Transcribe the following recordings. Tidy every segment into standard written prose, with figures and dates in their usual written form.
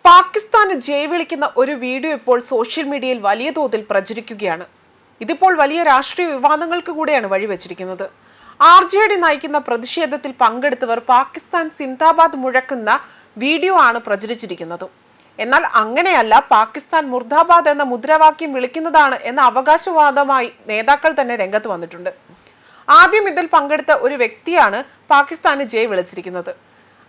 പാകിസ്ഥാന് ജയ് വിളിക്കുന്ന ഒരു വീഡിയോ ഇപ്പോൾ സോഷ്യൽ മീഡിയയിൽ വലിയ തോതിൽ പ്രചരിക്കുകയാണ്. ഇതിപ്പോൾ വലിയ രാഷ്ട്രീയ വിവാദങ്ങൾക്ക് കൂടെയാണ് വഴിവെച്ചിരിക്കുന്നത്. RJD നയിക്കുന്ന പ്രതിഷേധത്തിൽ പങ്കെടുത്തവർ പാകിസ്ഥാൻ സിന്ദാബാദ് മുഴക്കുന്ന വീഡിയോ ആണ് പ്രചരിച്ചിരിക്കുന്നത്. എന്നാൽ അങ്ങനെയല്ല, പാകിസ്ഥാൻ മുർദാബാദ് എന്ന മുദ്രാവാക്യം വിളിക്കുന്നതാണ് എന്ന അവകാശവാദമായി നേതാക്കൾ തന്നെ രംഗത്ത് വന്നിട്ടുണ്ട്. ആദ്യം ഇതിൽ പങ്കെടുത്ത ഒരു വ്യക്തിയാണ് പാകിസ്ഥാന് ജയ് വിളിച്ചിരിക്കുന്നത്.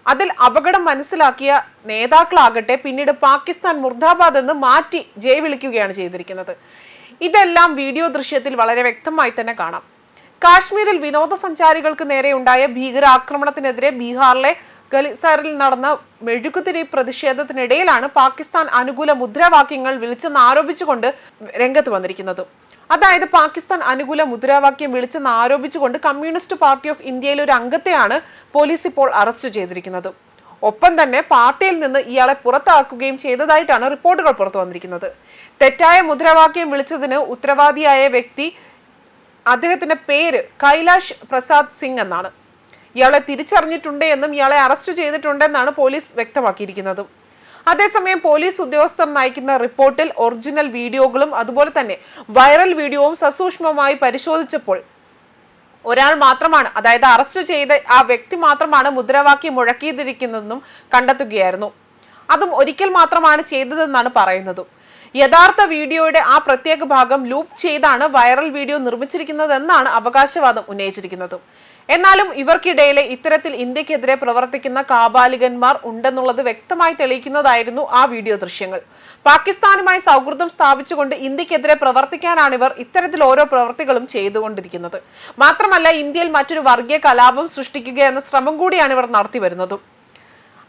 അതിൽ അപകടം മനസ്സിലാക്കിയ നേതാക്കളാകട്ടെ പിന്നീട് പാകിസ്ഥാൻ മുർദാബാദ് എന്ന് മാറ്റി ജയ് വിളിക്കുകയാണ് ചെയ്തിരിക്കുന്നത്. ഇതെല്ലാം വീഡിയോ ദൃശ്യത്തിൽ വളരെ വ്യക്തമായി തന്നെ കാണാം. കാശ്മീരിൽ വിനോദസഞ്ചാരികൾക്ക് നേരെ ഉണ്ടായ ഭീകരാക്രമണത്തിനെതിരെ ബീഹാറിലെ ഗലിസറിൽ നടന്ന മെഴുകുതിരി പ്രതിഷേധത്തിനിടയിലാണ് പാകിസ്ഥാൻ അനുകൂല മുദ്രാവാക്യങ്ങൾ വിളിച്ചെന്ന് ആരോപിച്ചുകൊണ്ട് രംഗത്ത് വന്നിരിക്കുന്നത്. അതായത് പാകിസ്ഥാൻ അനുകൂല മുദ്രാവാക്യം വിളിച്ചെന്ന് ആരോപിച്ചുകൊണ്ട് കമ്മ്യൂണിസ്റ്റ് പാർട്ടി ഓഫ് ഇന്ത്യയിലെ ഒരു അംഗത്തെയാണ് പോലീസ് ഇപ്പോൾ അറസ്റ്റ് ചെയ്തിരിക്കുന്നത്. ഒപ്പം തന്നെ പാർട്ടിയിൽ നിന്ന് ഇയാളെ പുറത്താക്കുകയും ചെയ്തതായിട്ടാണ് റിപ്പോർട്ടുകൾ പുറത്തു വന്നിരിക്കുന്നത്. തെറ്റായ മുദ്രാവാക്യം വിളിച്ചതിന് ഉത്തരവാദിയായ വ്യക്തി, അദ്ദേഹത്തിന്റെ പേര് കൈലാഷ് പ്രസാദ് സിംഗ് എന്നാണ്. ഇയാളെ തിരിച്ചറിഞ്ഞിട്ടുണ്ട് എന്നും ഇയാളെ അറസ്റ്റ് ചെയ്തിട്ടുണ്ടെന്നാണ് പോലീസ് വ്യക്തമാക്കിയിരിക്കുന്നത്. അതേസമയം പോലീസ് ഉദ്യോഗസ്ഥർ നയിക്കുന്ന റിപ്പോർട്ടിൽ ഒറിജിനൽ വീഡിയോകളും അതുപോലെ തന്നെ വൈറൽ വീഡിയോവും സസൂക്ഷ്മമായി പരിശോധിച്ചപ്പോൾ ഒരാൾ മാത്രമാണ്, അതായത് അറസ്റ്റ് ചെയ്ത ആ വ്യക്തി മാത്രമാണ് മുദ്രാവാക്യം മുഴക്കിയിരിക്കുന്നതെന്നും കണ്ടെത്തുകയായിരുന്നു. അതും ഒരിക്കൽ മാത്രമാണ് ചെയ്തതെന്നാണ് പറയുന്നത്. യഥാർത്ഥ വീഡിയോയുടെ ആ പ്രത്യേക ഭാഗം ലൂപ്പ് ചെയ്താണ് വൈറൽ വീഡിയോ നിർമ്മിച്ചിരിക്കുന്നതെന്നാണ് അവകാശവാദം ഉന്നയിച്ചിരിക്കുന്നത്. എന്നാലും ഇവർക്കിടയിലെ ഇത്തരത്തിൽ ഇന്ത്യക്കെതിരെ പ്രവർത്തിക്കുന്ന കാബാലികന്മാർ ഉണ്ടെന്നുള്ളത് വ്യക്തമായി തെളിയിക്കുന്നതായിരുന്നു ആ വീഡിയോ ദൃശ്യങ്ങൾ. പാകിസ്ഥാനുമായി സൗഹൃദം സ്ഥാപിച്ചുകൊണ്ട് ഇന്ത്യക്കെതിരെ പ്രവർത്തിക്കാനാണ് ഇവർ ഇത്തരത്തിൽ ഓരോ പ്രവർത്തികളും ചെയ്തുകൊണ്ടിരിക്കുന്നത്. മാത്രമല്ല, ഇന്ത്യയിൽ മറ്റൊരു വർഗീയ കലാപം സൃഷ്ടിക്കുക എന്ന ശ്രമം കൂടിയാണ് ഇവർ നടത്തി വരുന്നത്.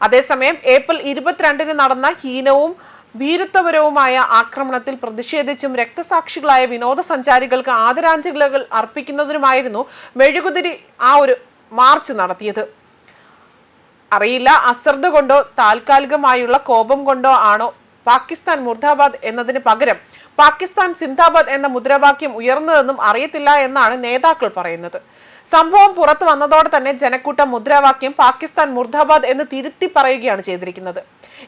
അതേസമയം ഏപ്രിൽ 22 നടന്ന ഹീനവും ഭീരുത്വപരവുമായ ആക്രമണത്തിൽ പ്രതിഷേധിച്ചും രക്തസാക്ഷികളായ വിനോദസഞ്ചാരികൾക്ക് ആദരാഞ്ജലികൾ അർപ്പിക്കുന്നതിനുമായിരുന്നു മെഴുകുതിരി ആ ഒരു മാർച്ച് നടത്തിയത്. അറിയില്ല, അശ്രദ്ധ കൊണ്ടോ താൽക്കാലികമായുള്ള കോപം കൊണ്ടോ ആണോ പാകിസ്ഥാൻ മുർദാബാദ് എന്നതിന് പകരം പാകിസ്ഥാൻ സിന്ദാബാദ് എന്ന മുദ്രാവാക്യം ഉയർന്നതെന്നും അറിയത്തില്ല എന്നാണ് നേതാക്കൾ പറയുന്നത്. സംഭവം പുറത്തു വന്നതോടെ തന്നെ ജനക്കൂട്ടം മുദ്രാവാക്യം പാകിസ്ഥാൻ മുർദാബാദ് എന്ന് തിരുത്തി പറയുകയാണ് ചെയ്തിരിക്കുന്നത്.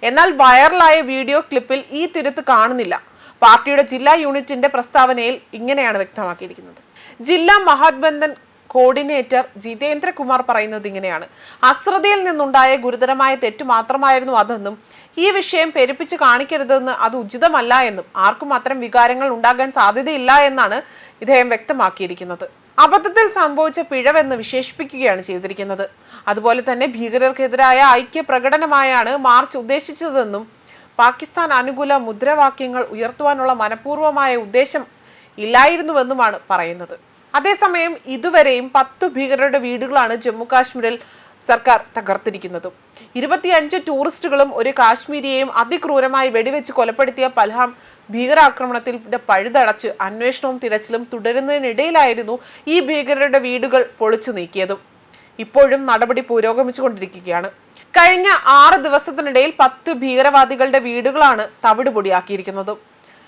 എന്നാൽ വൈറലായ വീഡിയോ ക്ലിപ്പിൽ ഈ തിരുത്ത് കാണുന്നില്ല. പാർട്ടിയുടെ ജില്ലാ യൂണിറ്റിന്റെ പ്രസ്താവനയിൽ ഇങ്ങനെയാണ് വ്യക്തമാക്കിയിരിക്കുന്നത്. ജില്ലാ മഹാത്ബന്ധൻ കോർഡിനേറ്റർ ജിതേന്ദ്രകുമാർ പറയുന്നത് ഇങ്ങനെയാണ്: അശ്രദ്ധയിൽ നിന്നുണ്ടായ ഗുരുതരമായ തെറ്റ് മാത്രമായിരുന്നു അതെന്നും ഈ വിഷയം പെരുപ്പിച്ച് കാണിക്കരുതെന്ന് അത് ഉചിതമല്ല എന്നും ആർക്കും അത്തരം വികാരങ്ങൾ ഉണ്ടാകാൻ സാധ്യതയില്ല എന്നാണ് ഇദ്ദേഹം വ്യക്തമാക്കിയിരിക്കുന്നത്. അബദ്ധത്തിൽ സംഭവിച്ച പിഴവെന്ന് വിശേഷിപ്പിക്കുകയാണ് ചെയ്തിരിക്കുന്നത്. അതുപോലെ തന്നെ ഭീകരർക്കെതിരായ ഐക്യ പ്രകടനമായാണ് മാർച്ച് ഉദ്ദേശിച്ചതെന്നും പാകിസ്ഥാൻ അനുകൂല മുദ്രാവാക്യങ്ങൾ ഉയർത്തുവാനുള്ള മനഃപൂർവ്വമായ ഉദ്ദേശം ഇല്ലായിരുന്നുവെന്നുമാണ് പറയുന്നത്. അതേസമയം ഇതുവരെയും 10 ഭീകരരുടെ വീടുകളാണ് ജമ്മു കാശ്മീരിൽ സർക്കാർ തകർത്തിരിക്കുന്നത്. 25 ടൂറിസ്റ്റുകളും ഒരു കാശ്മീരിയെയും അതിക്രൂരമായി വെടിവെച്ച് കൊലപ്പെടുത്തിയ പൽഹാം ഭീകരാക്രമണത്തിൽ പഴുതടച്ച് അന്വേഷണവും തിരച്ചിലും തുടരുന്നതിനിടയിലായിരുന്നു ഈ ഭീകരരുടെ വീടുകൾ പൊളിച്ചു നീക്കിയതും. ഇപ്പോഴും നടപടി പുരോഗമിച്ചുകൊണ്ടിരിക്കുകയാണ്. കഴിഞ്ഞ 6 ദിവസത്തിനിടയിൽ 10 ഭീകരവാദികളുടെ വീടുകളാണ് തവിടുപൊടിയാക്കിയിരിക്കുന്നത്.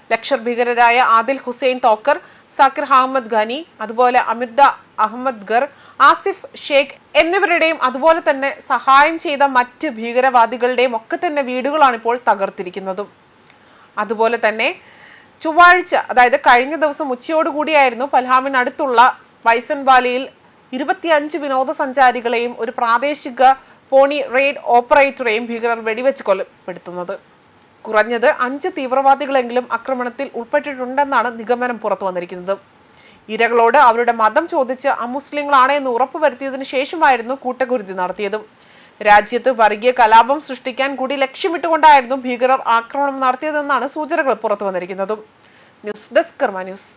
ലഷ്കർ ഭീകരരായ ആദിൽ ഹുസൈൻ തോക്കർ, സാക്കിർ അഹമ്മദ് ഖനി, അതുപോലെ അമിർദ അഹമ്മദ് ഗർ, ആസിഫ് ഷേഖ് എന്നിവരുടെയും അതുപോലെ തന്നെ സഹായം ചെയ്ത മറ്റ് ഭീകരവാദികളുടെയും ഒക്കെ തന്നെ വീടുകളാണ് ഇപ്പോൾ തകർത്തിരിക്കുന്നതും. അതുപോലെ തന്നെ ചൊവ്വാഴ്ച, അതായത് കഴിഞ്ഞ ദിവസം ഉച്ചയോടുകൂടിയായിരുന്നു പൽഹാമിനടുത്തുള്ള വൈസൻവാലിയിൽ 25 വിനോദസഞ്ചാരികളെയും ഒരു പ്രാദേശിക പോണി റെയ്ഡ് ഓപ്പറേറ്ററെയും ഭീകരർ വെടിവെച്ച് കൊലപ്പെടുത്തുന്നത്. കുറഞ്ഞത് 5 തീവ്രവാദികളെങ്കിലും ആക്രമണത്തിൽ ഉൾപ്പെട്ടിട്ടുണ്ടെന്നാണ് നിഗമനം പുറത്തു വന്നിരിക്കുന്നത്. ഇരകളോട് അവരുടെ മതം ചോദിച്ച് അമുസ്ലിങ്ങളാണ് എന്ന് ഉറപ്പുവരുത്തിയതിനു ശേഷമായിരുന്നു കൂട്ടക്കുരുതി നടത്തിയത്. രാജ്യത്ത് വർഗീയ കലാപം സൃഷ്ടിക്കാൻ കൂടി ലക്ഷ്യമിട്ടുകൊണ്ടായിരുന്നു ഭീകരർ ആക്രമണം നടത്തിയതെന്നാണ് സൂചനകൾ പുറത്തു വന്നിരിക്കുന്നത്. ന്യൂസ് ഡെസ്ക് കർമ്മ ന്യൂസ്.